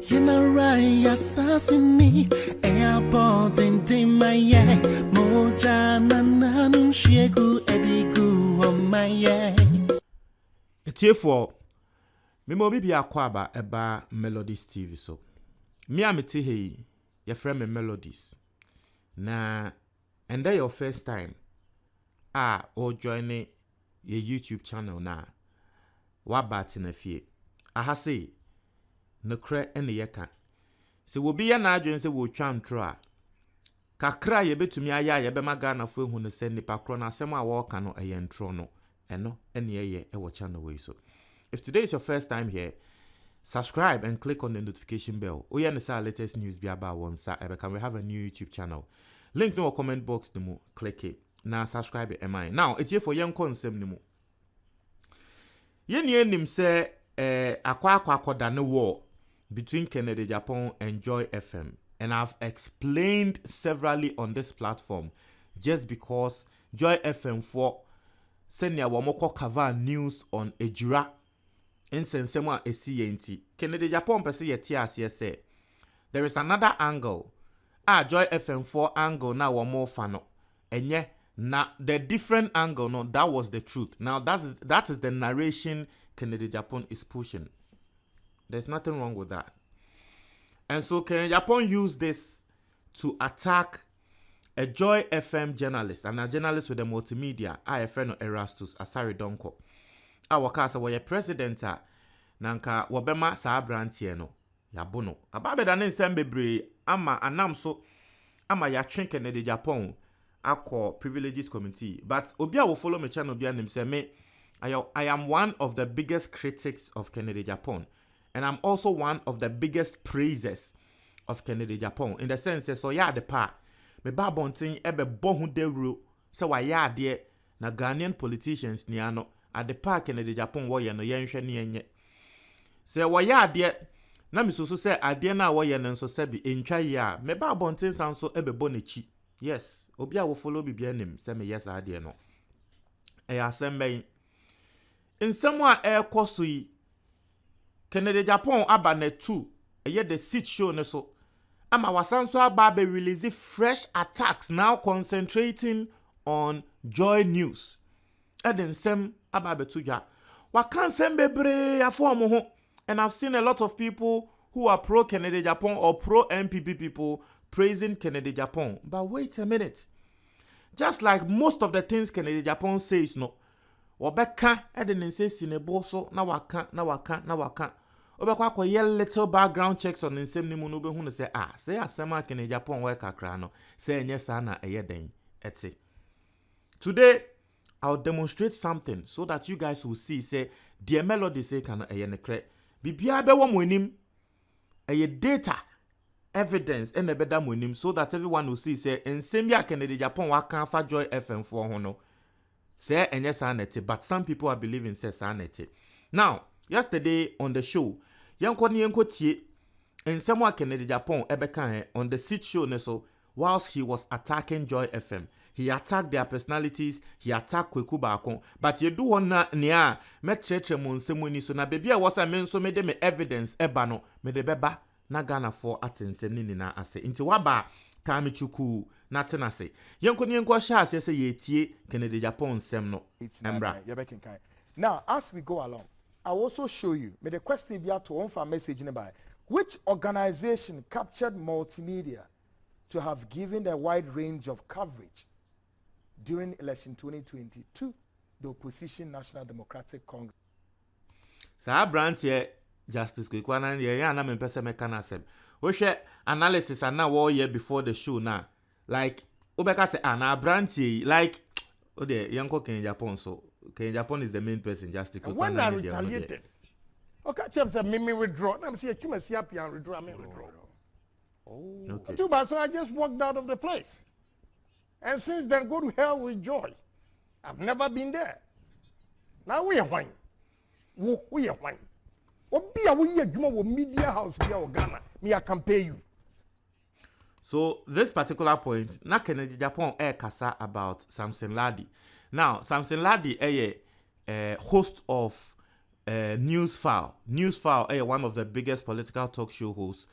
Yenaraya Sassini, Airport and Timaya, Mojana Nanum Shegu Edigu on my yay. It's here for me, Mobi Aquaba eba Melodies TV so. Me amiti hey, your friend me Melodies. Na, and that your first time, or join your YouTube channel na. What bat in a fee? I say. No cre any yeka. Se will be an agency will charm try. Kakra ye bet to me aya ye be magana for who send nipa crona sema walk no a yen trono. And no any ye e watch channel way so. If today is your first time here, subscribe and click on the notification bell. We understand latest news be about one sa can we have a new YouTube channel. Link no comment box the mo click it. Now subscribe it am I. Now it's here for young concept the mo. Yen nim say akwa da no war between Kennedy Agyapong and Joy FM, and I've explained severally on this platform just because Joy FM for senya wamoko cover news on ejira insensema esi Kennedy Agyapong pese yeti asiye say there is another angle Joy FM 4 angle na wamo fano enye na the different angle no that was the truth. Now that is the narration Kennedy Agyapong is pushing. There's nothing wrong with that. And so Kennedy Agyapong used this to attack a Joy FM journalist and a journalist with the multimedia, a friend of Erastus, Asari Donko. Wakasa wa president nanka wabema sa brantie no yabono. Ababe da nsem bebre ama anam so ama ya twen Kennedy Agyapong akọ privileges committee. But obia will follow me channel obia nim say me I am one of the biggest critics of Kennedy Agyapong. And I'm also one of the biggest praisers of Kennedy Agyapong. In the sense, so yeah, the pa. Me ba bonting ebe bohu dewro. So wa ya de na Ghanaian politicians ni ano. At the pa Kennedy Agyapong wo ye no yenhwe ne yenye. Se wa ya de na misusu se ade na wo ye no so se bi entwa ye a. Me ba bonting san so ebe bonechi. Yes, obi a wo follow bibia nim se me yes ade no. Asembe. In somewhere koso yi Kennedy Agyapong abane 2 the sit show ne so ama wasanso aba be release fresh attacks now concentrating on Joy News eden sem aba be tuja wakan sem bebre afo mo ho. And I've seen a lot of people who are pro Kennedy Agyapong or pro MPP people praising Kennedy Agyapong. But wait a minute, just like most of the things Kennedy Agyapong says no Obeka eden say sinebo so na waka Obekwa kwa ye little background checks on nsem ni mu no behu no say say asema Kennedy Agyapong we kakra no say enye sa na eyeden eti. Today I'll demonstrate something so that you guys will see say the melody say can eyenekre bibia be wo monim data evidence and the better monim so that everyone will see say nsem ya Kennedy Agyapong wa kan fa Joy FM 4 ho no say enye sa na eti, but some people are believing say sa na eti. Now yesterday on the show, Yanko tie and someone Kennedy Agyapong ebeka on the sit show so whilst he was attacking Joy FM. He attacked their personalities, he attacked Kweku Baakon, but you do one na nia me tretre mo nsemu ni so na baby a was men so me de me evidence eba no me de beba na Ghana for atensem ni na ase. Nti waba Kami Chuku na tenase. Yanko sha ase say ye tie Kennedy Agyapong nsem no. Embra. Now as we go along, I'll also show you. May the question be out to one for message nearby. Which organization captured multimedia to have given a wide range of coverage during election 2022, the opposition National Democratic Congress? Sa brand here Justice Kwekwana ye ya na me pese me kana sem. Wo hwe analysis ana wo year before the show na. Like obeka say na brand here like o de yanko Kennedy Agyapong so Kennedy Agyapong is the main person, just to when I retaliated. Okay, Chip said, me withdraw. I'm saying, you must happy and withdraw. Me withdraw. Oh, okay. So I just walked out of the place. And since then, go to hell with Joy. I've never been there. Now we are wine. We are wine. What be a media house here or Ghana? Me, I can pay you. So this particular point, na Kennedy Agyapong kasa about Samson Ladi. Now, Samson Ladi host of News File, one of the biggest political talk show hosts,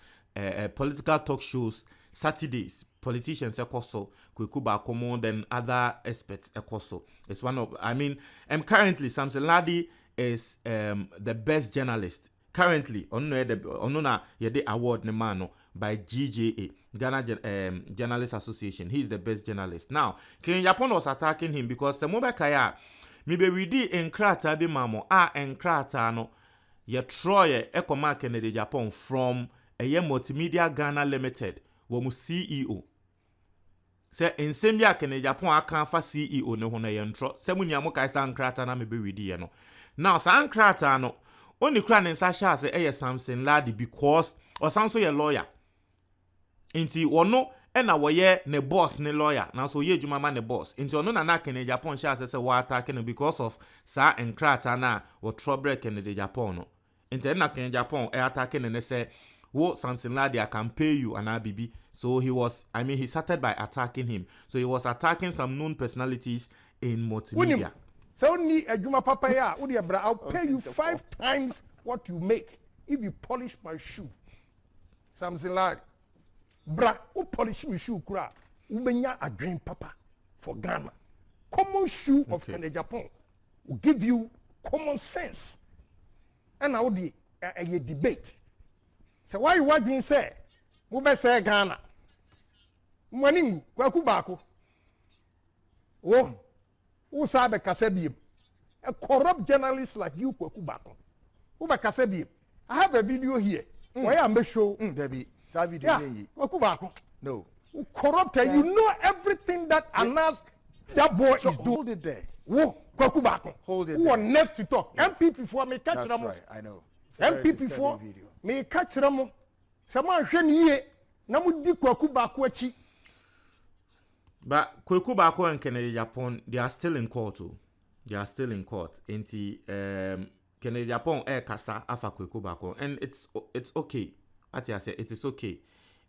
political talk shows Saturdays. Politicians ekoso Kweku Baako more than other experts ekoso. It's one of, I mean, currently Samson Ladi is the best journalist. Currently, on the award ne mano by GJA, Ghana Journalist Association. He's the best journalist. Now, Ken Japan was attacking him because the mobile kaya mi be ready in krata bi mamo en krata no ye Troye Ekoma Kennedy Japan from a multimedia Ghana Limited wo mu CEO. Say in Sembia Kennedy Japan aka fa CEO ne ho na ye ntro. Se mu nia mo kai sta krata na me be ready ye no. Now, san krata no only cran in Sasha say Samson Ladi because or sounds so a lawyer. Inti ono ena woye ne boss ne lawyer. Now so ye jumama ne boss. Inti ono na Kennedy Japan sha say wa attacking because of sa enkrata na wo trouble Kennedy Japan no. Inti na Kennedy Japan attacking and say wo Samson Ladi I can pay you and bibi. So he started by attacking him. So he was attacking some known personalities in multimedia. So only a Juma Papa ya, I'll pay you 5 times what you make if you polish my shoe. Something like, bra, who polish my shoe kura? Ubenya a dream papa for Ghana. Common shoe of Kennedy Japan will give you common sense. And now a debate. So why you what being said? Ube say Ghana. Mwaningu Kweku Baako. Oh. Who sabe Kasebim? A corrupt journalist like you, Kweku Baako. Who ba Kasebim? I have a video here. Why am I show? Baby, that video. Yeah, Kweku Baako. No. Who corrupted? You know everything that Anas, that boy is doing. Hold it there. Who Kweku Baako? Hold it. Who there. are next to talk? Yes. MP before me catch them. That's right. I know. MP before me catch them. Someone sheni ye. Namu di Kweku Baako achi. But Kweku Baako and Kennedy Japan, they are still in court too. They are still in court. Inti Kennedy Japan kasa afa Kweku Baako, and it's okay. Ati I say it is okay.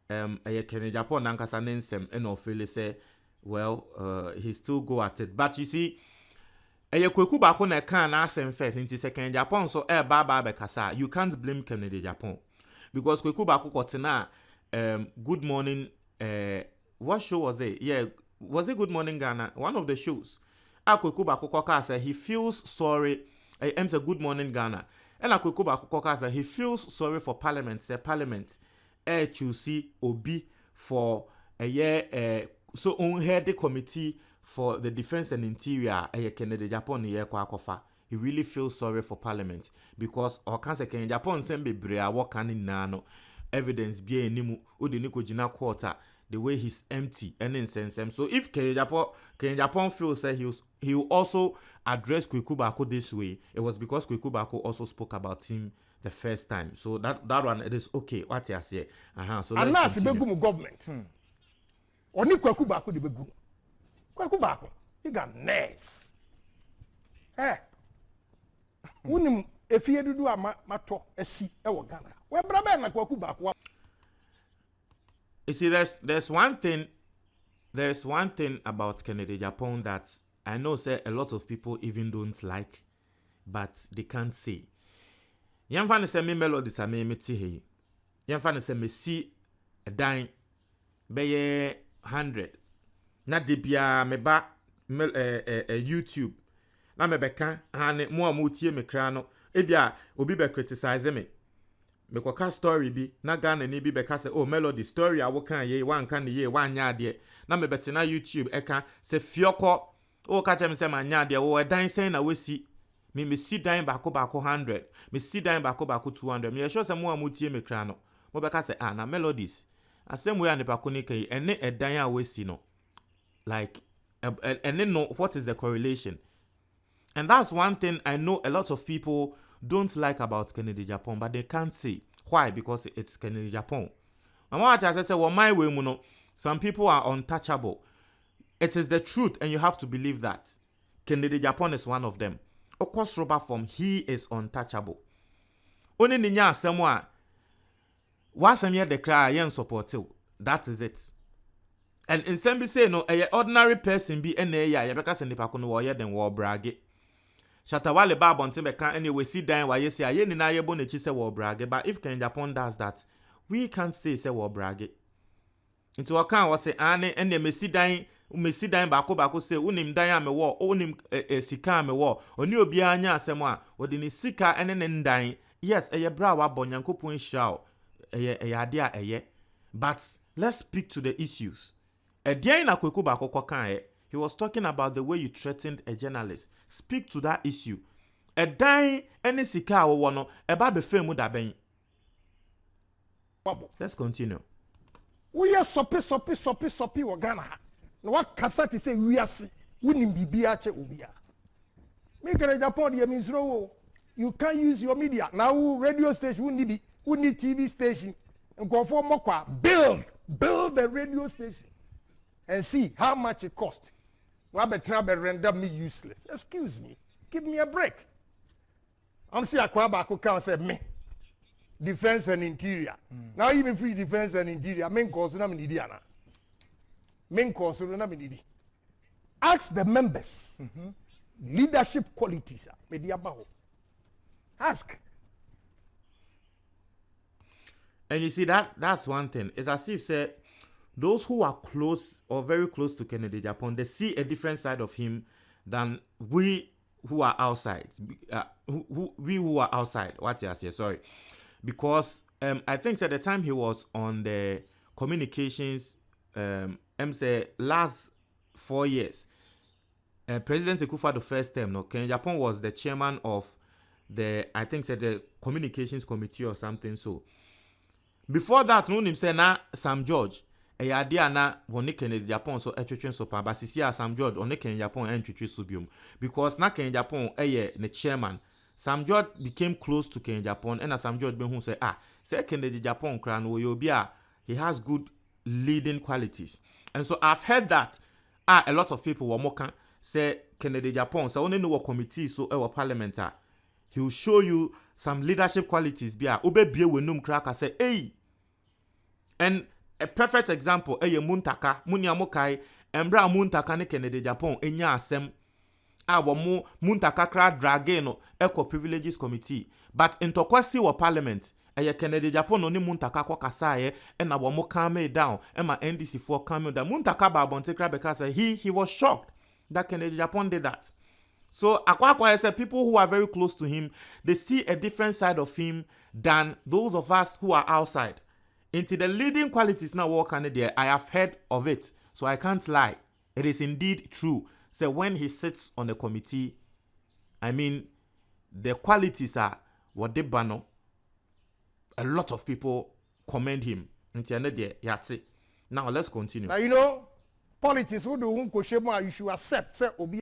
Kennedy Japan nankasa nensem eno feel say well he still go at it. But you see Kweku Baako na kan na asem first inti se Kennedy Japan so baba be kasa. You can't blame Kennedy Japan because Kweku Baako kotena Good Morning what show was it? Yeah, was it Good Morning Ghana? One of the shows. Kweku Baako said he feels sorry. Say Good Morning Ghana. And Kweku Baako said he feels sorry for Parliament. Say Parliament choose Obi for a year. So on head the committee for the defense and interior. Kennedy Japan year kwakofa. He really feels sorry for Parliament because Kennedy Japan sembe brea wakani nano evidence be nimu odi niko jina quarter. The way he's empty and insensitive. So if Kennedy Japan feels that he will also address Kweku Baako this way, it was because Kweku Baako also spoke about him the first time. So that one it is okay. What you say? So and now the government. Only Kweku Baako the begu. Kweku Baako, he got nerves. Unim if you do a mato esi ewo Ghana. We brother na Kweku Baako. You see, there's one thing about Kennedy Japan that I know say a lot of people even don't like, but they can't say. Yamfane say me melodies are me ti he. Yamfane say me see a dime be 100. Na de bia me ba YouTube. Na me beka ane mo amutie me kra no. E bia obi be criticize me. Me kwa story bi na Ghana ni bi beka se oh melody story a wo kan ye wan kan ye wan nya de na me bete na YouTube eka se fioko o ka tem se ma nya de wo dan sen na we si me si dan baako 100 me si dan baako 200 me sure se mo amutie me kra no mo beka se na melodies asem we anipa ko ni kai ene edan a we si no like ene no what is the correlation? And that's one thing I know a lot of people don't like about Kennedy Japan, but they can't say why, because it's Kennedy Japan. And what I say, well, my way, you know, some people are untouchable. It is the truth, and you have to believe that. Kennedy Japan is one of them. Of course, Robert Form, he is untouchable. Only ninya someone was the cry yen support. That is it. And in some say no, a ordinary person be any ya because in the pakuno warrior than war brag. Shatawale ba bonte be kan anyway see dan wa yesi aye ni na ye bo nechi se wo brage. But if Ken Japan does that, we can't say se wo brage. Into akan was say ane ene mesi dan bako say unim dan ame wo unim sika ame wo oni obi anya asem a odi ni sika ene ne ndan. Yes, eye bra wa bo Nyankopon hira eye ade a eye. But let's speak to the issues. Edian na kweku bako kan he was talking about the way you threatened a journalist. Speak to that issue. Edian ene sika wo no eba be femu da ben. Let's continue. We are soppy wo Ghana. No what kasati say we are winning bibia che ubia. Me Ken Japan dey means you can't use your media. Now radio station we need TV station. And go for mokwa build the radio station and see how much it costs. Why be try to render me useless? Excuse me. Give me a break. I'm see Akwaba can say me. Defense and interior. Now even free defense and interior. Main cause na me na. Main cause na me need. Ask the members. Leadership qualities. Ask. And you see that's one thing. It's as if say those who are close or very close to Kennedy Japan, they see a different side of him than we who are outside. We who are outside. What you say? Sorry, because I think at the time he was on the communications. Say last 4 years, President Ekufa the first term. No, Kennedy Japan was the chairman of the the communications committee or something. So. Before that, no him say na Sam George. Eyade na woni Kennedy Japan so etwetwen so pa basisi Sam George on Kennedy Japan entwetwe so biom because na Kennedy Japan the chairman. Sam George became close to Kennedy Japan and Sam George be hu say Kennedy Japan kran wo obi a he has good leading qualities. And so I've heard that a lot of people were mokan say Kennedy Japan so only no committee so parliament he will show you some leadership qualities bia obebie wenum kraka say hey. And a perfect example Muntaka Muniamokai embra Muntaka ne Kennedy Japan enya asem wo Muntaka kra drageno eco privileges committee but in tokwasi wa parliament Kennedy Japan oni Muntaka kwa kasaye na wo mo calm down ma NDC for calm down Muntaka ba bonte kra because he was shocked that Kennedy Japan did that. So Akwakwa said people who are very close to him, they see a different side of him than those of us who are outside. Into the leading qualities now working there, I have heard of it, so I can't lie. It is indeed true. So when he sits on the committee, I mean, the qualities are what they bano. A lot of people commend him. Now let's continue. Now you know, politics who do you should accept say obi.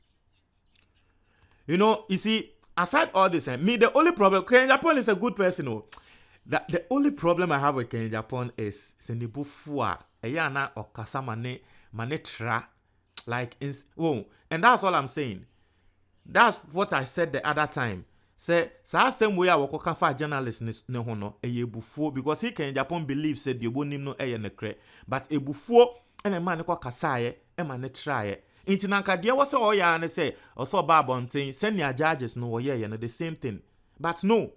You know, you see, aside all this, me the only problem, Ken Japan is a good person. Oh, that the only problem I have with Ken Japan is senibu fua eyana okasa mane tra like and that's all I'm saying. That's what I said the other time. Say same way I work for journalists ne hono eyebufuo because he Ken Japan believes said the bonim no eye nekre but ebufuo ene man ko kasaye e mane traye. Intinanka dia was all ya and say also babontin send your judges no ye the same thing. But no.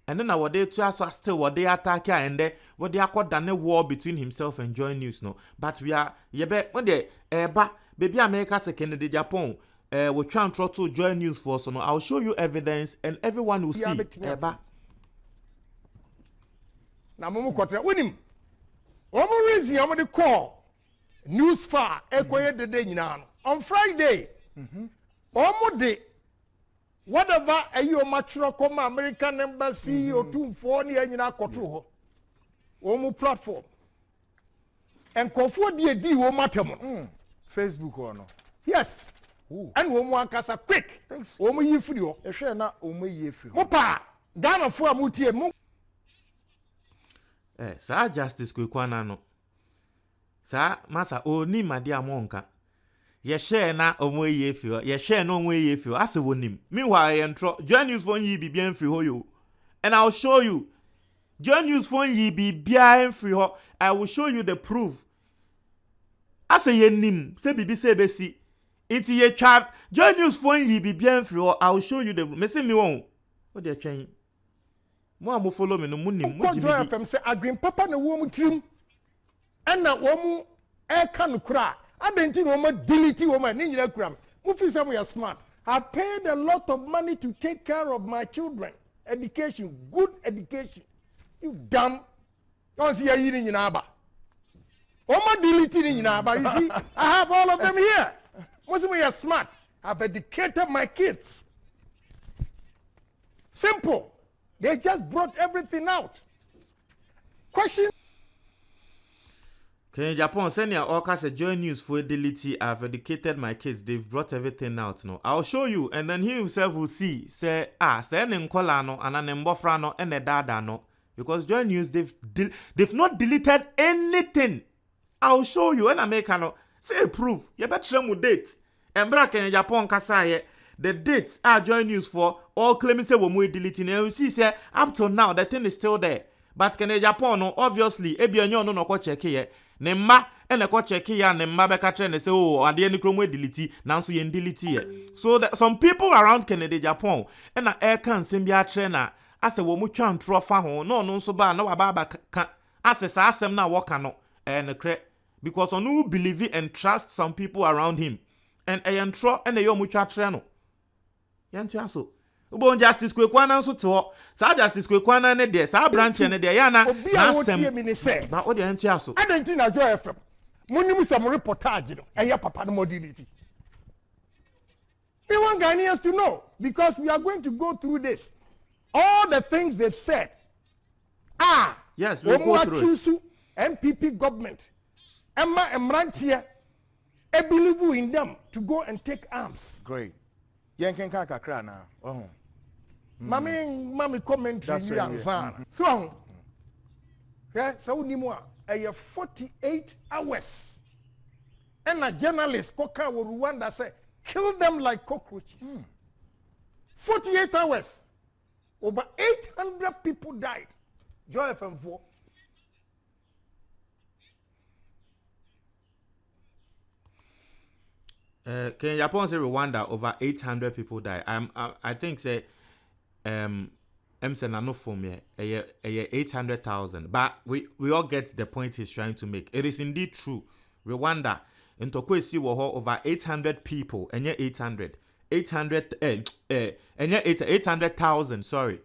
And then our day to us still what they attack and they what they are called than a war between himself and Joy News no. But we are when they baby America say Kennedy Japan we try to Joy News for so no. I'll show you evidence and everyone will see Now Momo Kotra win him. Reason I'm the call. News far ekoye de nyina on Friday omo whatever ayo mature come American embassy o 24 ne nyina koto ho omo platform and kofo di wo matem Facebook or no yes and omo ankasa quick omo yifiri ho ehwe na omo yifiri mo pa Ghana fo amutie mo sa justice kwekwana no sa masa oni made amonka ye share na omwe ye fio ye share no omwe ye fio ase wonim meanwhile ye ntro Joy News phone yi bibia mfiri ho yo and I'll show you Joy News phone yi bibia mfiri ho I will show you the proof ase ye nim se bibi se besi It's ye chat. Joy News phone ye be bien free. I'll show you the messing me on. What they're trying. Mo follow me no money. Mo Joy FM say agree papa na wo mu trim. And na wo mu e kan kura. Adenti no ma delete wo ma ni nyina kura. Mo feel say we are smart. I paid a lot of money to take care of my children. Education, good education. You dumb. Don't see you in Yinaba. Oma deleting in Yinaba. You see, I have all of them here. Most of me are smart. I've educated my kids. Simple. They just brought everything out. Question. Okay, Japan, send your orcas a Joy News for delete. I've educated my kids. They've brought everything out now. I'll show you, and then he himself will see. Say, say Nkolano and an Mbofrano and a Dadano. Because Joy News, they've not deleted anything. I'll show you, and I make say proof. You better show me dates. And Brack in Japan, Kasaye, the dates are Joy News for all claiming say we deleting. And you see, say up to now, the thing is still there. But can Japan, no, obviously, Ebionyo no go check here. Nemma and a ko check here and nemma beka trend say oh and the any chrome delete now so yen delete here. So that some people around Canada Japan and na air can sembia trainer as a womu twan trofa ho no so ba na waba ka as a asem na work no and because on who believe and trust some people around him and a yantro and a yomu twa trainer no yantia so Ubo justice kwekwana nso to sa justice kwekwana ne de sa branch ne de ya na asem na o de ntia so adenti na Joy FM munim some reportage no eya papa no modility. We want Ghanaians to know because we are going to go through this all the things they've said. Yes, we go through it. MPP government Emma Emrantia I believe in them to go and take arms. Great. Yanken kakra na. Mami commentary you answer. So, yeah, so unimwa 48 hours. And a journalist Koka Rwanda say kill them like cockroaches. 48 hours. Over 800 people died. Joy FM4. Can Japan say Rwanda over 800 people died? I think say say no for me 800,000. But we all get the point he's trying to make. It is indeed true. Rwanda in Tokwesi wo over 800 people and 800,000 sorry.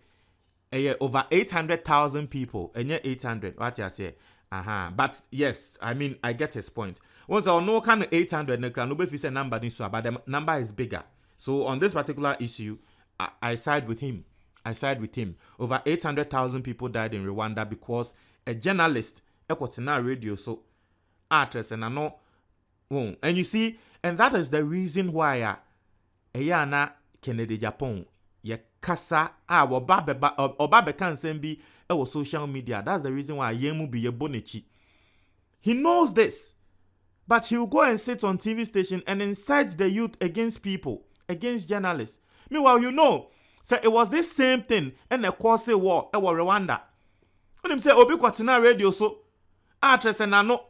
Over 800,000 people and 800 what you say. But yes, I mean I get his point. Once I know kind of 800 nobody say number this but the number is bigger. So on this particular issue, I side with him. Over 800,000 people died in Rwanda because a journalist Ekotina radio so actress and I know and you see, and that is the reason why Eyana Kennedy Japan ye kasa oba can send be social media. That's the reason why yemu be ye bonichi. He knows this. But he will go and sit on TV station and incite the youth against people, against journalists. Meanwhile, you know, so it was this same thing in the Kwase war in Rwanda. When him say Obi Kwatina radio so actress and I know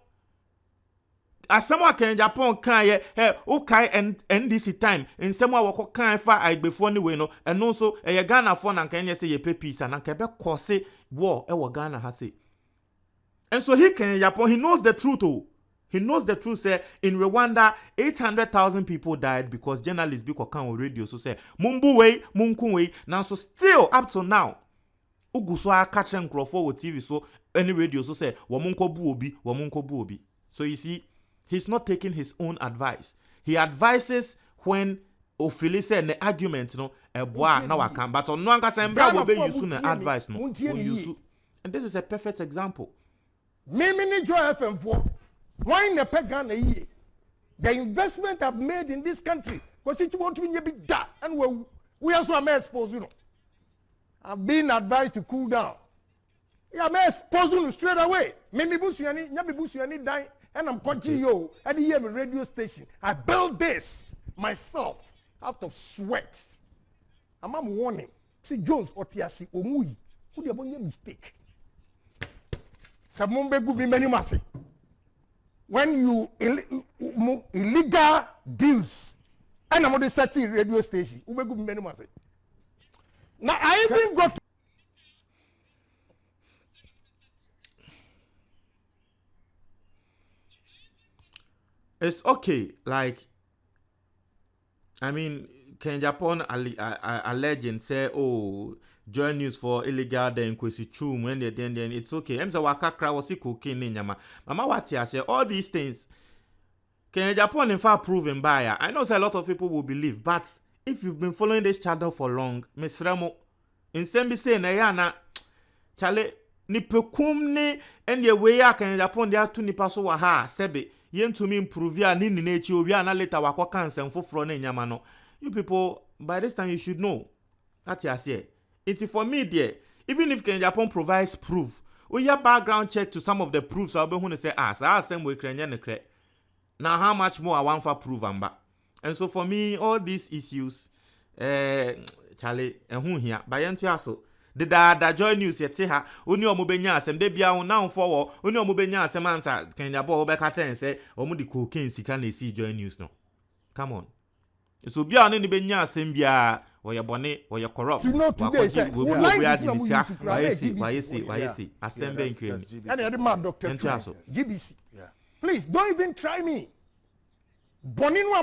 as someone can Japan can okay and NDC time in someone wako can fa I before anyway no and also a Ghana phone and can say ye pay peace and Quebec Kwase war Ghana has it. And so he can Japan he knows the truth oh. He knows the truth. Say in Rwanda, 800,000 people died because journalists be on radio. So say Mumbuwe, Munkuwe. Now so still up to now, Uguswa catch and crop with TV. So any radio so say Wamunko buobi. So you see, he's not taking his own advice. He advises when Ophili said the argument, no, a boy now I can. But on Nwanga Sembra will be using the advice, no. And this is a perfect example. Mimi Joy FM4. Why in the pagan the investment I've made in this country because it won't be big that and we also are exposed, you know. I've been advised to cool down. Yeah, I'm exposed straight away. Maybe busuani die and I'm coaching you at the radio station. I built this myself out of sweat. I'm warning. See Jones Otiasi Omui. Who the abonye mistake? Samumbe gubi many massive. When you illegal deals And I'm on the certain radio station. Ubegu many months. Now I even got. It's okay. Like, I mean, can Japan alleging say, oh, join news for illegal then kwesi chum when they then it's okay. I'm say waka kra wasi cocaine in yama. Mama what ya say all these things. Can Japan in fact proven by? I know say a lot of people will believe, but if you've been following this channel for long, Miss Remo, in sembi say na ya na chale ni pekum ni and ye way ya can Japan dia tu nipa so wa ha sebe yen to me improve ya ni na echi obi na later wakwa cancer foforo na nyama no. You people by this time you should know. That ya say. It's for me there. Even if Kenya Japan provides proof, we have background check to some of the proofs. I'll be going to say, I same way Kenya now how much more I want for proof amba. And so for me, all these issues, Charlie, and who here, by Yantiaso, the da joy news yet ha, only o mubenya sem de bia now forward, only o mubenya sem answer Kenya Japan back and say, Omudi cocaine, can see joy news no. Come on. So be on any benya sem bia. Or your bonnet, or your corrupt. You know today, sir. Why is it? Assembly in cream. And the other man, Dr. GBC. Yeah. Please, don't even try me. Boninwa.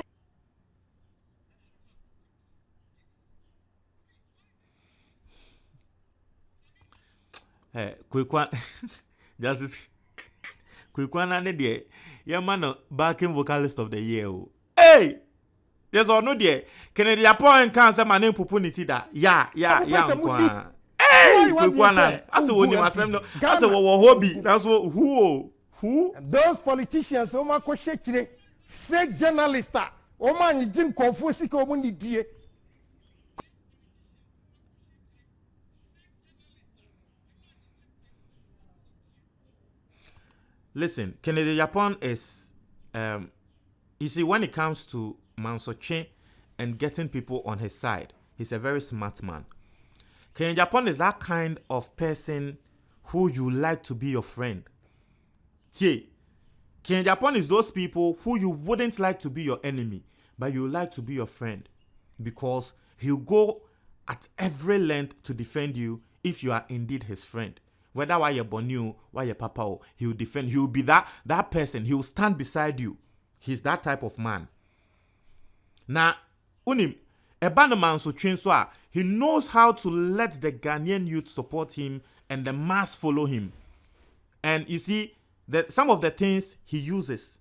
Hey, quick one. Justice. Quick one, and the yeah, man, backing vocalist of the year. Hey! There's no there. Kennedy Japan cancer my name pupunity that. Yeah. Hey, quick one. That's the one you must know. That's the hobby. That's what who? And those politicians, Oma Koshechire, fake journalists, Oma Jim Konfusi Komuni die. Listen, Kennedy Japan is you see when it comes to Mansoche and getting people on his side, he's a very smart man. Kenya Japan is that kind of person who you like to be your friend. Kenya Japan is those people who you wouldn't like to be your enemy, but you like to be your friend because he'll go at every length to defend you if you are indeed his friend. Whether why you're born you, why you're papa, he'll defend. He'll be that person. He'll stand beside you. He's that type of man. Now, unim ebano man so train so he knows how to let the Ghanaian youth support him and the mass follow him. And you see that some of the things he uses,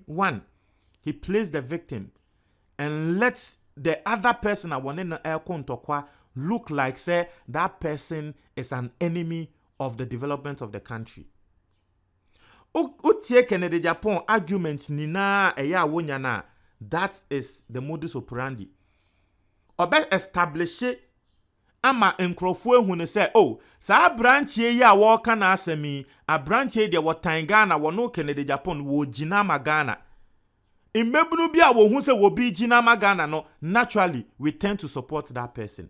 one, he plays the victim and lets the other person look like say that person is an enemy of the development of the country. Utie Kennedy Japan arguments nina eya wonyana. That is the modus operandi. Obe establish it ama enkrofo ehunu say oh sa branchie ya wo kana asemi a branchie de wo Ghana wo no Kennedy Japan wo gina magana. Imebunu bia wo hu say wo bi gina magana no naturally we tend to support that person.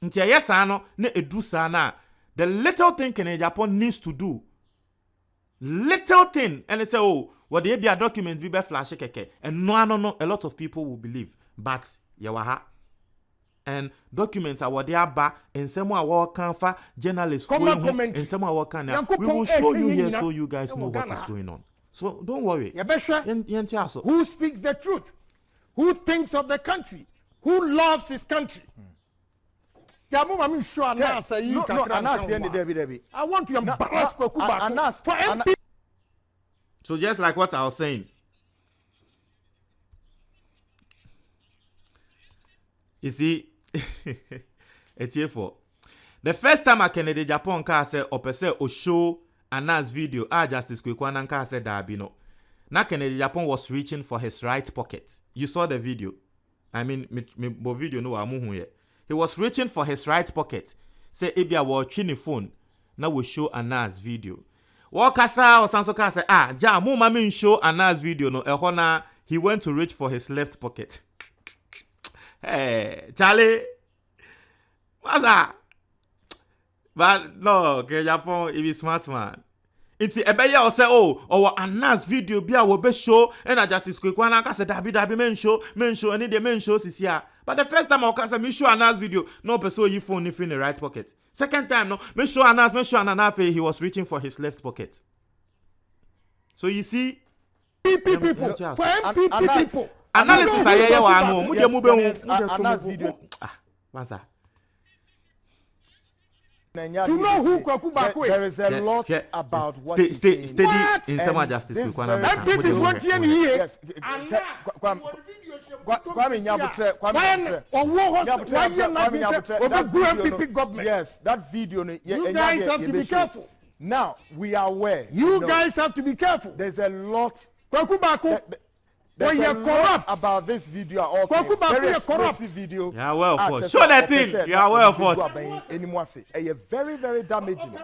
Ntia yesa no na edu sa na the little thing Kennedy Japan needs to do. Little thing and they say oh what they be a document be flash keke and no a lot of people will believe but yawaha and documents are what they are back and some are canfa journalists and some are can we will show you here so you guys know what is going on, so don't worry. Who speaks the truth, who thinks of the country, who loves his country. I want to embarrass for MP. So just like what I was saying, you see, it's here for the first time I Kennedy Japan car said opese o show announce video Justice Kwekwana car said dabino. Now Kennedy Japan was reaching for his right pocket. You saw the video. I mean, me video no amu here. He was reaching for his right pocket. Say Ebia watching phone. Now we show announce video. Wakasa or Sansoka say ja mo mami show announce video no ehona he went to reach for his left pocket. Hey, Charlie. What's that? But no, okay, Japan, if he's smart man. Inti ebeye o say or Anas video bia wo be show and Justice Kwekwana ka say dabi men show any the men show sis here. But the first time I ka say me show Anas video no person you phone if in the right pocket. Second time no me show Anas he was reaching for his left pocket. So you see people analysis ayeye wa no mu de mu be Anas video What's to know who Kwaku Bako is. There is a lot about what steady in some justice Kwekwana. MPP is what here. Yes. Yes, that video. You guys have to be careful. Now we are aware. You guys have to be careful. There's a lot. Kwaku Bako. There's a lot about this video. Also, very explosive video. Yeah, well, for show that thing. You are well for. Very, very damaging.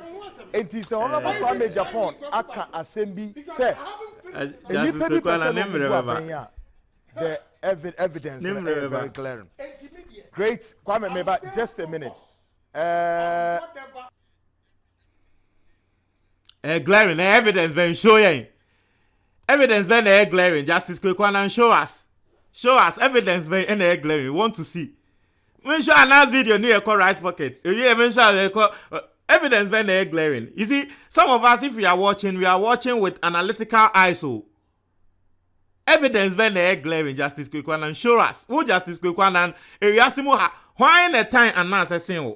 It is the honorable Prime Minister Japan. Aka Assembly said. The evidence is very glaring. Great, Kwame Meba. Just a minute. Glaring evidence been showing. Evidence when they glaring, Justice Kwekwana show us evidence when they glaring. We want to see. When show Anas video near a right pocket. If you even show evidence when they glaring. You see, some of us, if we are watching with analytical eyes. So evidence when they glaring, Justice Kwekwana show us. Who Justice Kwekwana? If you ask him why in the time Anas is saying,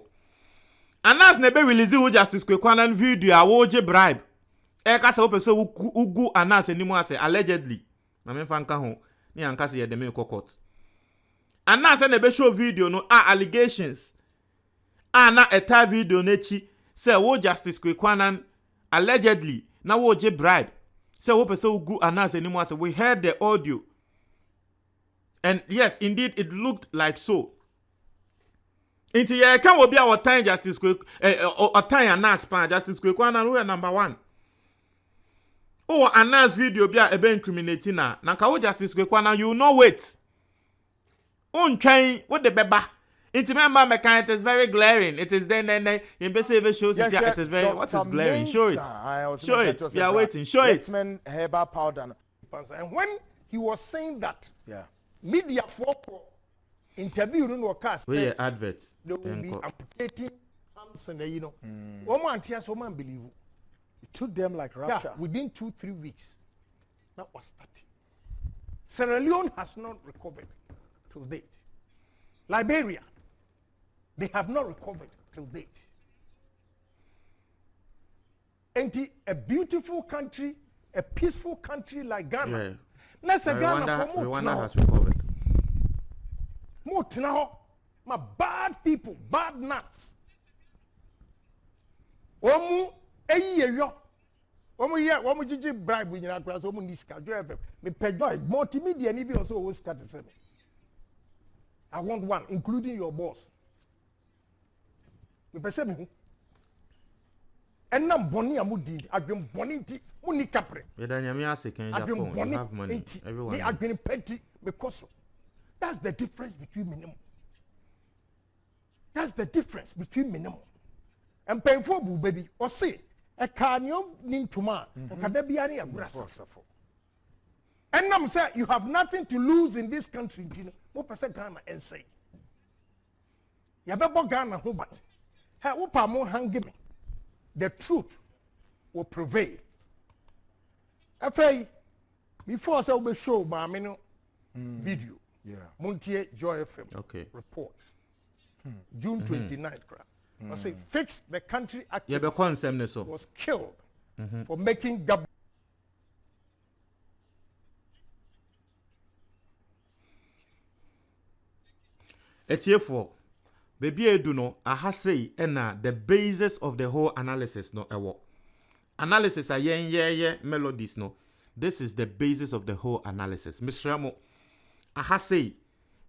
Anas never release who Justice Kwekwana video. I would bribe. Eka se opeso ugu Anas enimu ase allegedly na me fanka ho ni anka se ye de me court Anas na be show video no allegations na eta video na chi say wo Justice Kwekwana allegedly na wo je bribe say wo peso ugu Anas enimu ase. We heard the audio and yes indeed it looked like so. Inti ye kan wo bia wo time Justice Kwekwana time Anas pan Justice Kwekwana no number 1. Oh, Anas video be ebe incriminating na nka wo Justice Kwekwana you know wait. Untwain what the beba. Inti member mekan it is very glaring. It is then in base shows it is very what is glaring. Show it. Show it. We are waiting. Show it. Herbal powder. And when he was saying that, media for interview no cast. We adverts. They will be amputating arms and you know. One man tears one man believe. It took them like rapture. Yeah, within 2-3 weeks. That was starting. Sierra Leone has not recovered till date. Liberia, they have not recovered till date. And a beautiful country, a peaceful country like Ghana. Let's say Ghana for Rwanda has recovered. Now, my bad people, bad nuts. Omu eyiyo. Omu jiji bribe we nyina class omu niska jo FM. Me pejoy multimedia ni bi also always cut the same. I want one including your boss. Me pese me hu. Enam boni amudi adwem boni nti mu ni kapre. We da nyame ase kan Japan. You have money. Everyone. Me adwem petty because that's the difference between minimum. That's the difference between minimum. And pay for boo baby or say a canyon nintuma or kadabiani aggressive. And I'm saying you have nothing to lose in this country. What percent Ghana and say? Yababo Ghana huban. Hey, upa mo hangi me. The truth will prevail. After before I say we show my video. Yeah. Montier Joy FM. Okay. Report. June 29th. I say fix the country activist was killed for making government. Etiefo baby edu no aha say na the basis of the whole analysis no ewo. Analysis ayen melodies no. This is the basis of the whole analysis. Mr. Ramo aha say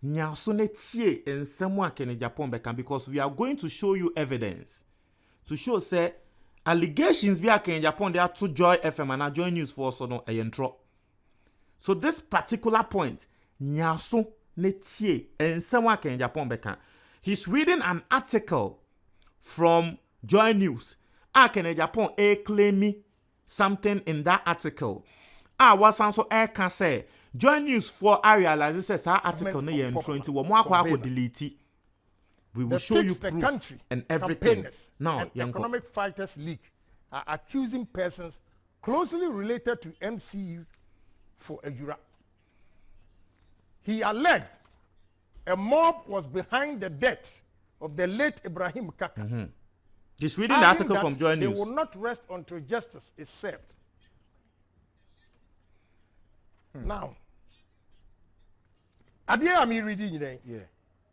nyaso ne tie ensemu akene Japan beka because we are going to show you evidence to show say allegations be akene Japan they are to Joy FM and Joy News for so no eyentro. So this particular point nyaso ne tie ensemu akene Japan beka. He's reading an article from Joy News. Akene Japan claim something in that article. Was also air can say join news for I realize this article no ye intro into one delete. We will show you proof country and everything. Now, and Economic Fighters League are accusing persons closely related to MCU for a jura. He alleged a mob was behind the death of the late Ibrahim Kaka. Just reading the article from Joy News. They will not rest until justice is served. Now, Adia am reading today. Yeah.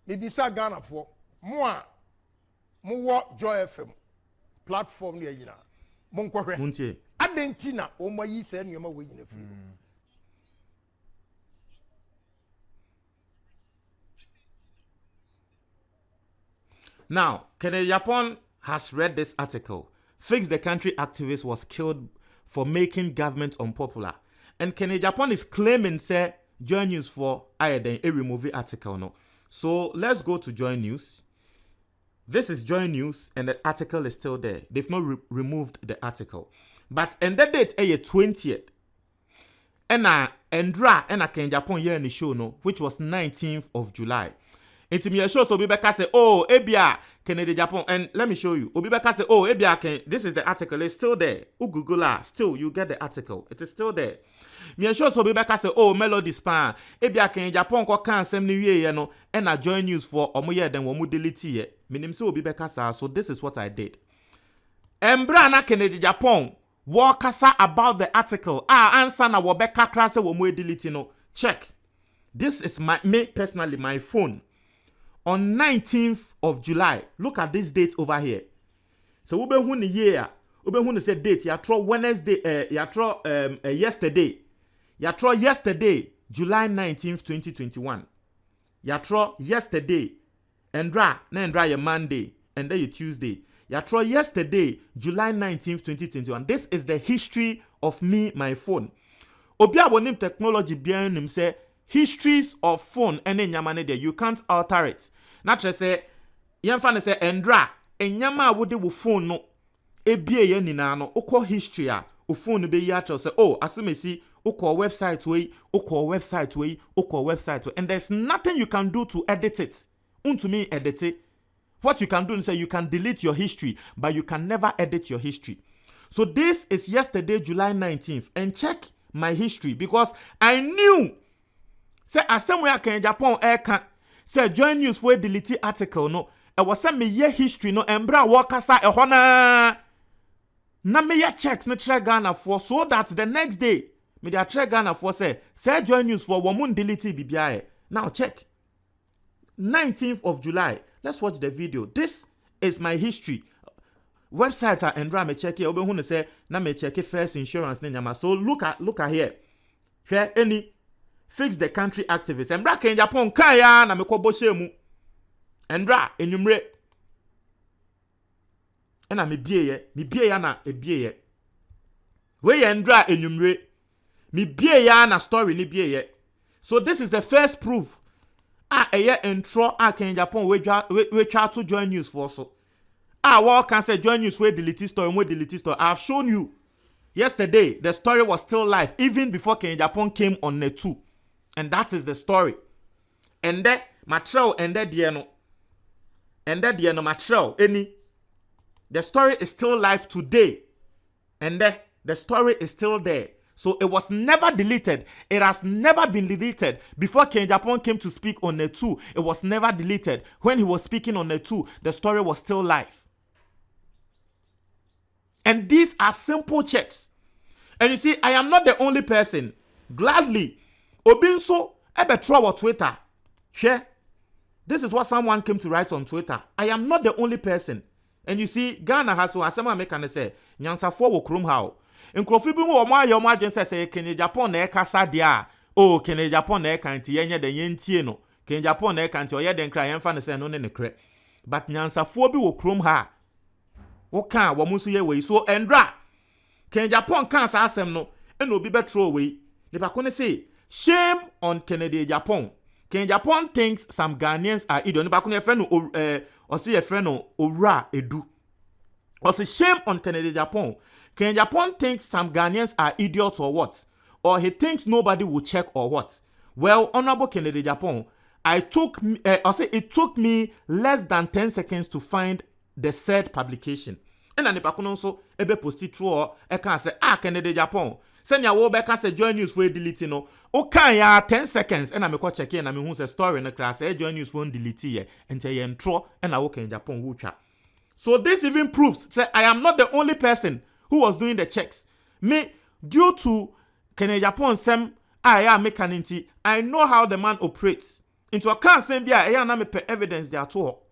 Maybe sa Ghana for more Joy FM platform near you now. Munche. Adentina Omayi said you ma win. Now, Agyapong has read this article. Fix the Country activist was killed for making government unpopular. And Agyapong is claiming, say, Joy News for a remove article. No. So let's go to Joy News. This is Joy News, and the article is still there. They've not removed the article. But and the date is 20th. And Endra and Agyapong here in the show, no, which was 19th of July. It's me a show so Obibeka say, oh, Ebia, Agyapong, and let me show you. Obibeka say, oh, Ebia, this is the article, it's still there. Google still, you get the article. It is still there. Me a show so Obibeka say, oh, Melodies pan. Ebia, Agyapong ko can send me you know, and I join news for omoye then womu delete ye. Minim say Obibeka say, so this is what I did. Embra na Agyapong walkasa about the article. Answer na wobeka kra say womu delete no. Check. This is me personally, my phone. On 19th of July, look at this date over here. So we be who year, we be who say date. Ya throw Wednesday, ya throw yesterday. Ya throw yesterday, July 19th, 2021. Ya throw yesterday, Endra ye Monday, and then you Tuesday. Ya throw yesterday, July 19th, 2021. This is the history of me, my phone. Obi abonim technology behind him say histories of phone and nyamane there. You can't alter it. Not just say, yamfa say Endra, enyama wode wo phone no ebie ye nina no ukọ history a wo phone be ya say, oh, asemesi ukọ website way, and there's nothing you can do to edit it. Untumi edit it. What you can do is say you can delete your history, but you can never edit your history. So this is yesterday, July 19th, and check my history because I knew. Say somewhere Agyapong can say Joy News for delete article no. I was send me ye history no embra wakasa ehona. Na me ye checks no try Ghana for so that the next day me dey try Ghana for say Joy News for womun delete bibia. Now check. 19th of July. Let's watch the video. This is my history. Website Endra me check here. Obe hu say na me check first insurance ne nyama. So look at here. Here any Fix the Country activists. Embra Agyapong kaya na mekobo shemu. Endra enumre. Ena me bie ya na ebie ye. We Endra enumre. Me bie ya na story ni bie ye. So this is the first proof. Eye intro Agyapong we try to join news for so. What can say join news we delete story, I've shown you. Yesterday the story was still live even before Agyapong came on net 2. And that is the story. And then material and then the material any. The story is still live today. And then the story is still there. So it was never deleted. It has never been deleted. Before Agyapong came to speak on net 2, it was never deleted. When he was speaking on net 2, the story was still live. And these are simple checks. And you see, I am not the only person. Gladly, Obinso ebetro on Twitter. Share. This is what someone came to write on Twitter. I am not the only person. And you see, Ghana has one. Someone make an say, Nyansafo wo krum how. Nkrofi bi wo ma yo ma agent say Agyapong na ekasa dia. Oh, Agyapong na ekanti yenye de yentie no. Agyapong na ekanti oye den kra yemfa ne say no ne kre. But Nyansafo bi wo krum ha. Wo kan wo musu ye we so Endra. Agyapong kan sa asem no, e no obi betro we. Ne ba ko ne say, shame on Agyapong. Agyapong thinks some Ghanaians are idiot. Ne ba ko ne friend or see a friend Ora Edu. Also shame on Agyapong. Ken Japan thinks some Ghanaians are idiots or what? Or he thinks nobody will check or what? Well, Honorable Kennedy Japan, it took me less than 10 seconds to find the said publication. And then the also ebe posti through can say Kennedy Japan. Send your wo can say join news for delete no. Okay, ya 10 seconds and I me check in and I me who say story in the class say join news for delete here and say intro and I work in Japan who chat. So this even proves say I am not the only person who was doing the checks. Me due to Kennedy Japan sem I know how the man operates. Into a can send there I am evidence there at all.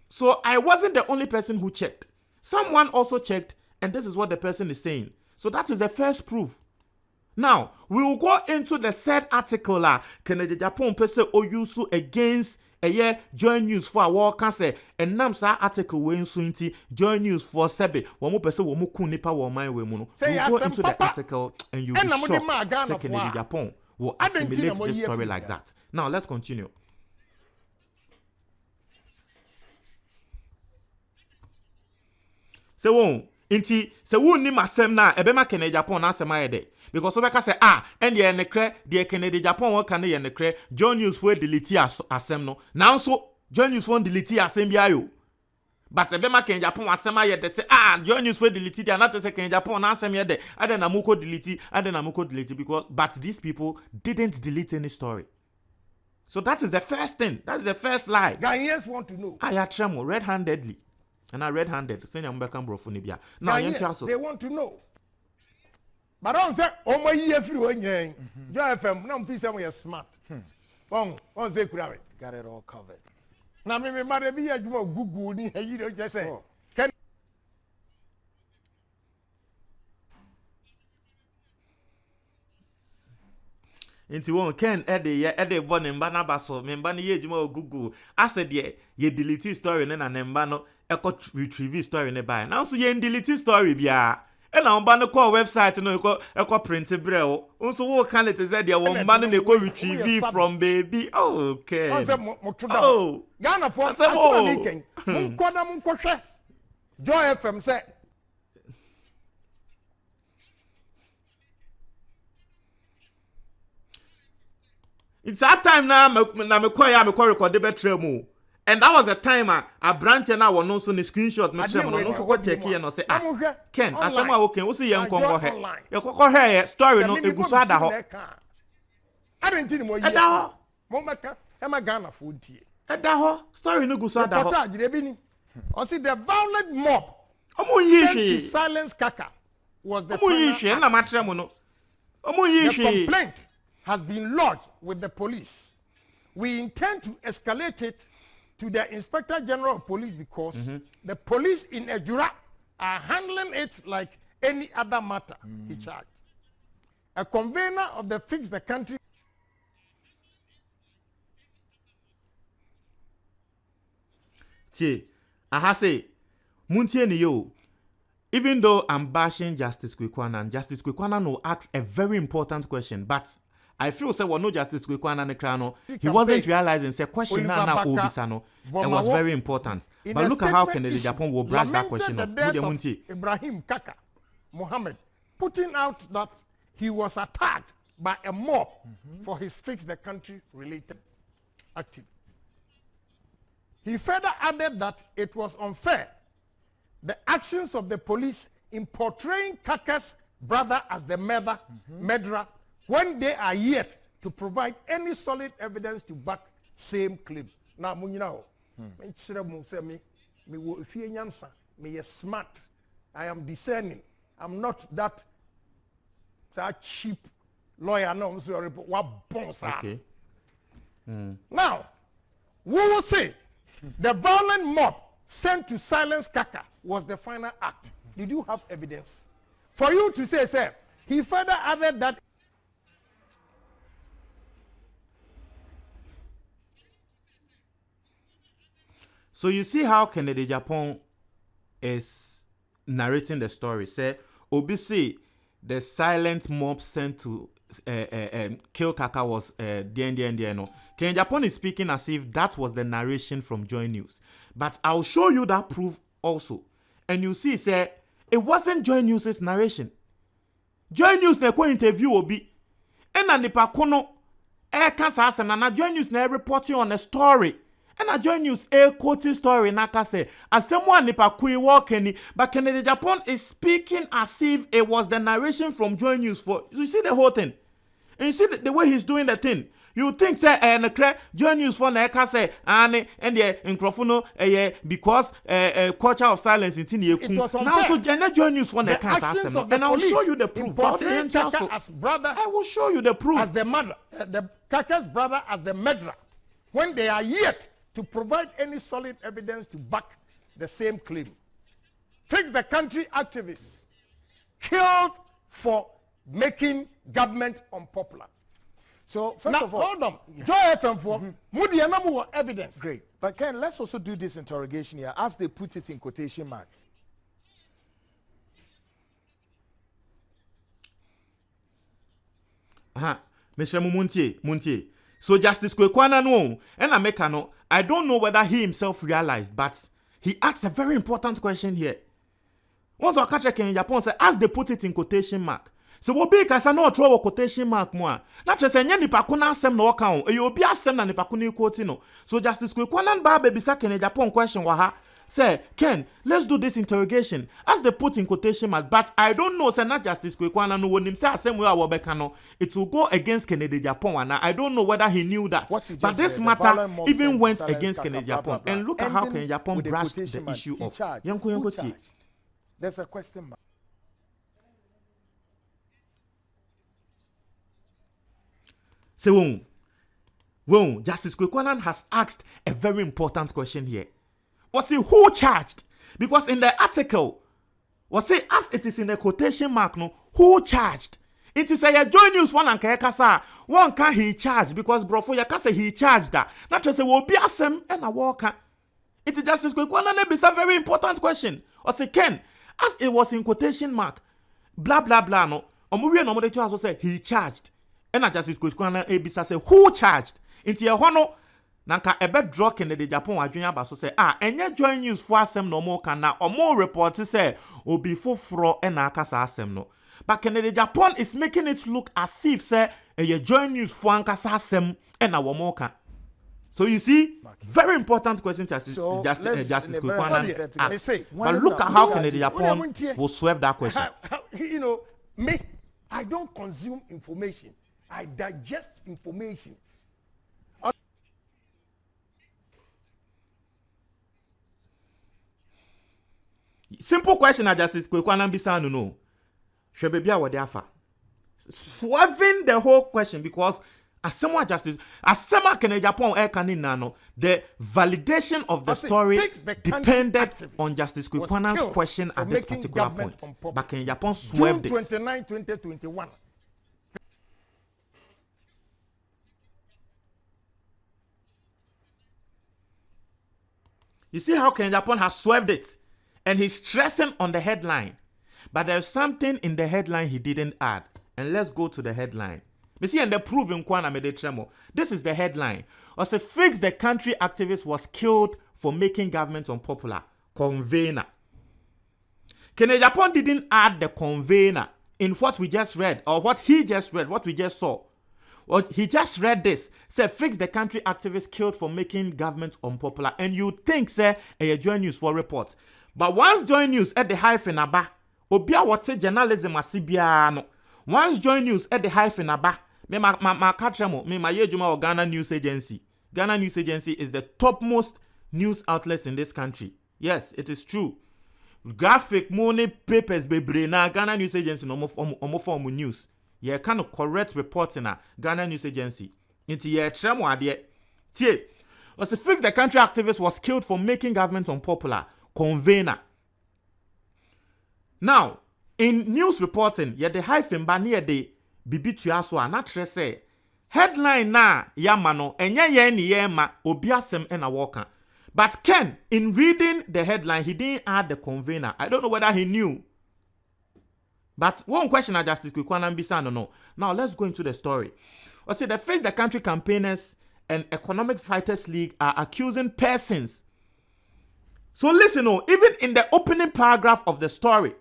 So I wasn't the only person who checked. Someone also checked, and this is what the person is saying. So that is the first proof. Now, we will go into the said article Kennedy Japan person Oyusu against a year join news for a war can say and namsa article when sunti join news for sebe one more person will kunipa or my way mono. We'll go into the article and you'll be shocked. Say Kennedy Japan will assimilate this story like that. Now let's continue. So won inti se won ni masem na ebema Kennedy Japan na asem ayede because obeka say and the nekre the Kennedy Japan won kan ye nekre John News for delete asem no now so John News for delete asem bia yo but ebema Kennedy Japan asem ayede say John News for delete dia not to say Kennedy Japan na asem yede ade na muko delete because but these people didn't delete any story. So that is the first thing. That is the first lie. Ghanaians want to know. I tremble red-handedly. And I red-handed. Now, yes, they want to know. But don't say, oh my year through any. You FM, no feel some smart. On say Got it all covered. Now, me mother be a Google, you don't just say. Can Into one Ken Eddie born in Banabaso, Membani Yejimo Google. I said, ye delete story and an embano, retrieve story in the buy. Now, so ye delete story, bia. And I'm banner call website and echo printed braille. Also, what can it is that you want banner they go retrieve from baby? Okay. Oh, Ghana for weekend. Joy FM say. It's that time now. Me call record the better mo. And that was the time a branch and I was no so the screenshot me share no so go check here and say Ken asema wo Ken wo see yen kongo he. Ye kokko he story no eguso ada ho. I don't think mo yi. Mo meka e ma Ghana for tie. Eda ho story no eguso ada ho. Reportage bi ni. O see the violent mob. Omo yi hwe. To silence Kaka was the Omo yi hwe na matre mo no. Omo yi hwe. The complaint has been lodged with the police. We intend to escalate it to the Inspector General of Police because the police in Ejura are handling it like any other matter, he charged. A convener of the Fix the Country. Che, I say, Muntie ni yo. Even though I'm bashing Justice Kwekwanan will ask a very important question, but I feel say no Justice Kwekwanan Nekrano. He wasn't realizing say question na obisano. It was very important. But look at how Kennedy Japan will brush that question off. Ibrahim Kaka Mohammed putting out that he was attacked by a mob for his Fix the Country related activities. He further added that it was unfair the actions of the police in portraying Kaka's brother as the murderer when they are yet to provide any solid evidence to back same claim. Now, me smart. I am discerning. I'm not that cheap lawyer. No, I'm sorry, but what bones are. Okay. Now, we will say the violent mob sent to silence Kaka was the final act. Did you have evidence? For you to say, sir, he further added that. So you see how Kennedy Japan is narrating the story. Say, obviously, the silent mob sent to kill Kaka was no. Kennedy Japan is speaking as if that was the narration from Joy News. But I'll show you that proof also. And you see, say, it wasn't Joy News's narration. Joy News na ko interview obi. Ena nipa kono kasa asem na Joy News na reporting on a story. Ena Joy News quoting story na ka say asem wa nipa kui walkeni, but Kennedy Japan is speaking as if it was the narration from Joy News for. You see the whole thing. And you see the way he's doing the thing. You think say Joy News for na ka say and the microphone because culture of silence in now so Joy News for na ka say and I'll show you the proof. As brother, I will show you the proof. As the mother, the Kaka's brother as the murderer, when they are yet to provide any solid evidence to back the same claim. Fix the country activists killed for making government unpopular. So, first of all, hold on. Joy FM for Moody evidence. Great. But Ken, let's also do this interrogation here as they put it in quotation mark. Mr. Muntie. So Justice Kwekwana no, and Ameka no, I don't know whether he himself realized, but he asked a very important question here. Once I catch in Japan, say, as they put it in quotation mark. So what be kasa no throw quotation mark mo. Na chese nya nipa ko na asem na oka o. E obi asem na nipa ko na quote no. So Justice Kwekwana ba baby sa Kennedy Japan question wa ha. Say, Ken, let's do this interrogation. As they put in quotation mark, but I don't know, say not Justice Kwekwana no when him say same way Awobeka no. It will go against Kennedy Japan and I don't know whether he knew that. But this matter even went against Kennedy Japan. And look at how Kennedy Japan brushed the issue of Yanko. There's a question mark. So, Justice Kwekwana has asked a very important question here. Was it who charged? Because in the article, was it as it is in the quotation mark, no, who charged? It is a Joy News one and kasa. One can he charged because brofo yakasa he charged that. Not just say will be asem and a walker. It is Justice Kwekwana is a very important question. Or say Ken, as it was in quotation mark, blah blah blah no. Omuwe no mo de also say he charged. And Justice Kwekwana ebisa say who charged? Into your hono nanka ebe draw Kennedy Japan adwenya ba so say enye Joy News for asem no mo kan na omo report say obi foforo e na aka sa asem no. But Kennedy Japan is making it look as if say Joy News for ankasa asem e na wo mo kan. So you see, very important question Justice Kwekwana asked. But look at how Kennedy Japan will swerve that question. You know, me, I don't consume information. I digest information. Simple question at Justice Kwekwana bisa no. Shebebia wode afa. Swerving the whole question because asema Justice asema Kennedy Japan kanin no. The validation of the story depended on Justice Kwekwanan's question at this particular point. But Kennedy Japan swerved June 29, 2021. You see how Kennedy Japan has swerved it? And he's stressing on the headline. But there's something in the headline he didn't add. And let's go to the headline. You see, and the proof in Kwana Mede Tremo. This is the headline. Also, fix the country activist was killed for making government unpopular. Convener. Kennedy Japan didn't add the convener in what we just read, or what he just read, what we just saw. Well, he just read this. Say, fix the country activists killed for making government unpopular. And you think, say, Joy News for reports. But once Joy News at the hyphen aba, obia wate journalism asibia no. Once Joy News at the hyphen aba, me ma katremo, me ma yejuma or Ghana News Agency. Ghana News Agency is the topmost news outlets in this country. Yes, it is true. Graphic money papers bebre na Ghana News Agency no form news. Yeah, kind of correct reporting na Ghana News Agency. Into ye tremo ade. Tie. Was to fix the country activist was killed for making government unpopular. Convener. Now, in news reporting, ye the hyphen ba near the bibi tuaso anatre say headline na yamano enye ye ni ye ma obiasem ena walker. But Ken, in reading the headline, he didn't add the convener. I don't know whether he knew. But one question I Justice Kwekwana bisa no. Now let's go into the story. I say the Face the Country campaigners and Economic Fighters League are accusing persons. So listen, even in the opening paragraph of the story,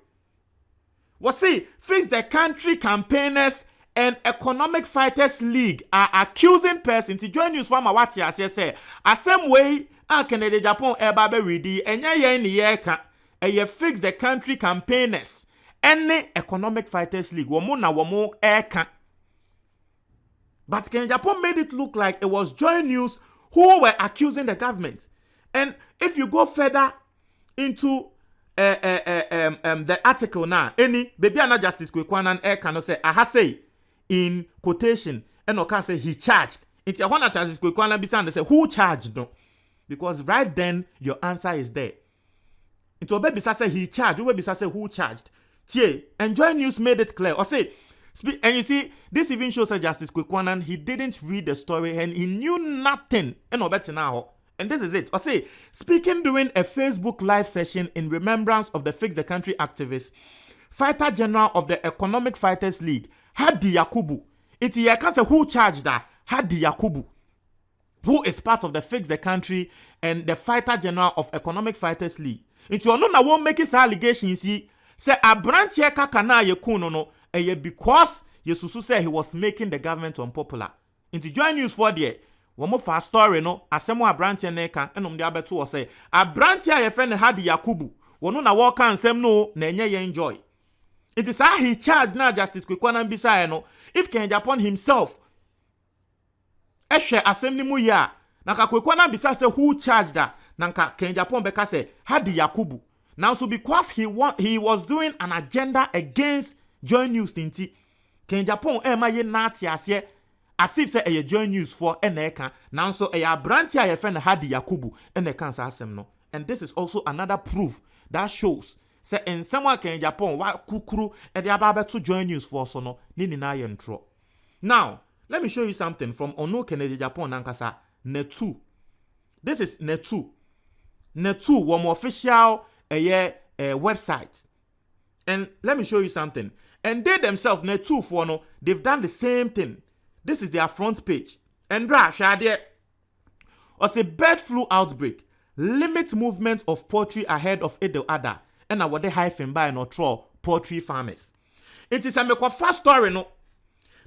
Was see, Fix the Country campaigners and Economic Fighters League are accusing persons to join news from Awati as say, a same way Canada Japan Ebabe ready and ye Fix the Country campaigners and Economic Fighters League womo eka. But Canada Japan made it look like it was Joy News who were accusing the government. And if you go further into the article now, any baby ana Justice Kwekwanan cannot say I say in quotation and no can say he charged. It's a one Justice Kwekwanan be saying say who charged no, because right then your answer is there. Into baby say he charged, you baby say who charged. Tie, Enjoy News made it clear. Or say and you see, this even shows that Justice Kwekwanan he didn't read the story and he knew nothing. And no better now. And this is it. I say, speaking during a Facebook live session in remembrance of the Fix the Country activist, Fighter General of the Economic Fighters League, Hadi Yakubu. It's Yakasa who charged that Hadi Yakubu, who is part of the Fix the Country and the Fighter General of Economic Fighters League. Into you know won't make his allegations. See, say a branch kana yekuno no, because Yesusu said he was making the government unpopular. Into Joy News for there. One more fast story no asemo abrantia neka enom de abeto wo say abrantia ye friend Hadi Yakubu wono na wo kan nsem no na enye ye enjoy. It is how he charged now Justice Kwekwanan bisa no if Ken Japan himself ehwe assembly mu ya na ka Kwekwanan bisa say who charged that na ka Ken Japan beka say Hadi Yakubu. Now so because he was doing an agenda against Joy News tinti Ken Japan ma ye na ase as if say a Joy News for eneka now so a branch your friend Hadi Yakubu eneka asem no. And this is also another proof that shows say in someone can Japan wa kukuru e de aba to Joy News for so no ni na ye ntro. Now let me show you something from Ono Kennedy Japan nankasa Netu. This is Netu one official website. And let me show you something. And they themselves Netu for no they've done the same thing. This is their front page. And Shade was a bird flu outbreak. Limit movement of poultry ahead of Edo Ada. And I would hyphen by no throw poultry farmers. It is a make fast story no.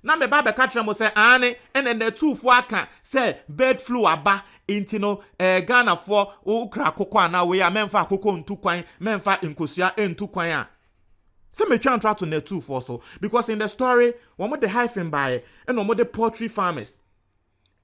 Na me baba catch mo say ane and then the two for aka say bird flu aba into no Ghana for ukra kokwa na we memfa koko ntu kwan memfa nkosia entu kwan a. Some may try to net two for so because in the story, one more the hyphen by and one more the poultry farmers.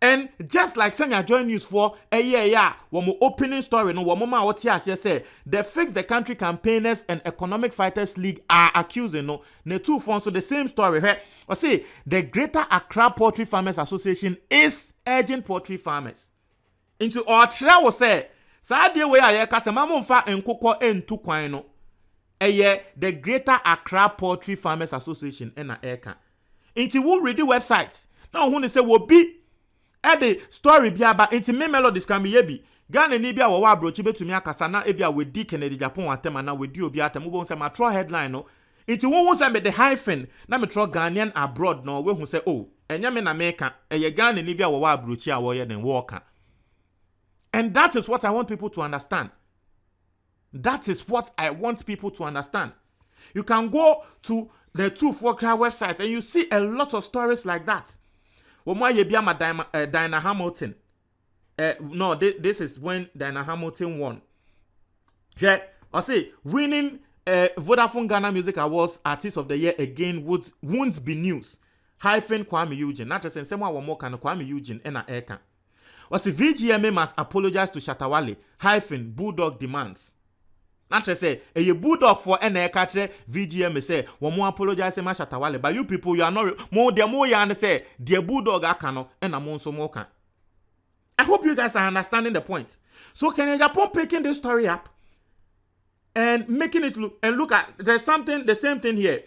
And just like Sanya Joy News for a year, one more opening story, no one more what say the Fix the Country campaigners and Economic Fighters League are accusing no two for so the same story here. Or say the Greater Accra Poultry Farmers Association is urging poultry farmers into our trial was say, Sadia way I casamamfa and cocoa and two quino. The Greater Accra Poultry Farmers Association and eka. Inti who read the website. Now who say will be at the story biaba inti me melodies can be yebi. Ghana ni bia wa brochi betumi akasa na ebia we di Kennedy Japan atema na we di obi atem wo say ma throw headline no. Inti who say me the hyphen na me throw Ghanaian abroad no we who say oh enya me na meka Ghana ni bia wa brochi a wo ye den wo ka. And that is what I want people to understand. That is what I want people to understand. You can go to the 2-4 website and you see a lot of stories like that. Diana Hamilton. No, this is when Diana Hamilton won. Yeah, I say winning Vodafone Ghana Music Awards Artist of the Year again won't be news. Hyphen Kwame Eugene. Not just in someone more kind of Kwame Eugene and Eka. Was the VGMA must apologize to Shatawale. Hyphen Bulldog demands. Not to say a bulldog for any catcher VGM say one more apologize to Shatawale. But you people, you are not more the more you say dear bulldog akano and among some more can. I hope you guys are understanding the point. So can Japan picking this story up and making it look at there's something the same thing here.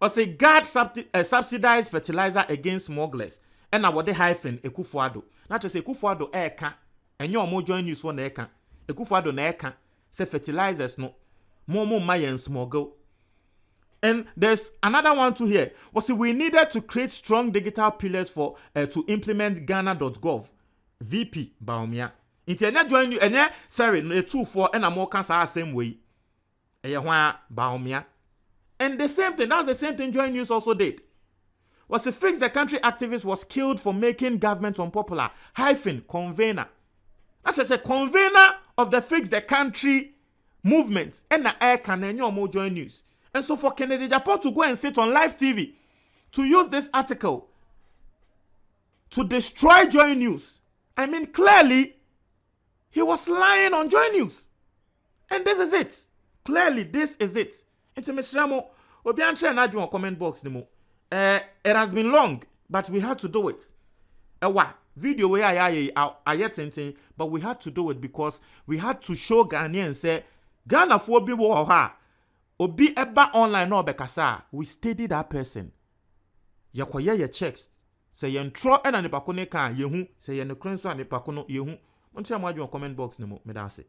Or say guard subsidized fertilizer against smugglers. And I would hyphen Ekufuado. Not to say Ekufuado eka and your more join news for eka. Ekufuado eka. Say fertilizers no more mayan smuggle. And there's another one too here. Was we needed to create strong digital pillars for to implement Ghana.gov. VP Baumia. Internet join you and sorry 2-4 and a more cancer same way. Baumia. And the same thing, that's the same thing Joy News also did. Was a Fix the Country activist was killed for making government unpopular. Convener. That's just a convener of the Fix the Country movement. And the air can more Joy News. And so for Kennedy Agyapong to go and sit on live TV to use this article to destroy Joy News, I mean, clearly, he was lying on Joy News. And this is it. Clearly, this is it. It's a Mr. Obi Antre na on comment box nimo. It has been long, but we had to do it. Video where I yet anything, but we had to do it because we had to show Ghanaians say Ghana for be wo ha. Obi eba online no bekasa. We steady that person. Yakoye ye checks. Say yen tro ena ne pakone kan yehu. Say yen krenso ane pakono yehu. Onti amaju on comment box nimo. Me da say.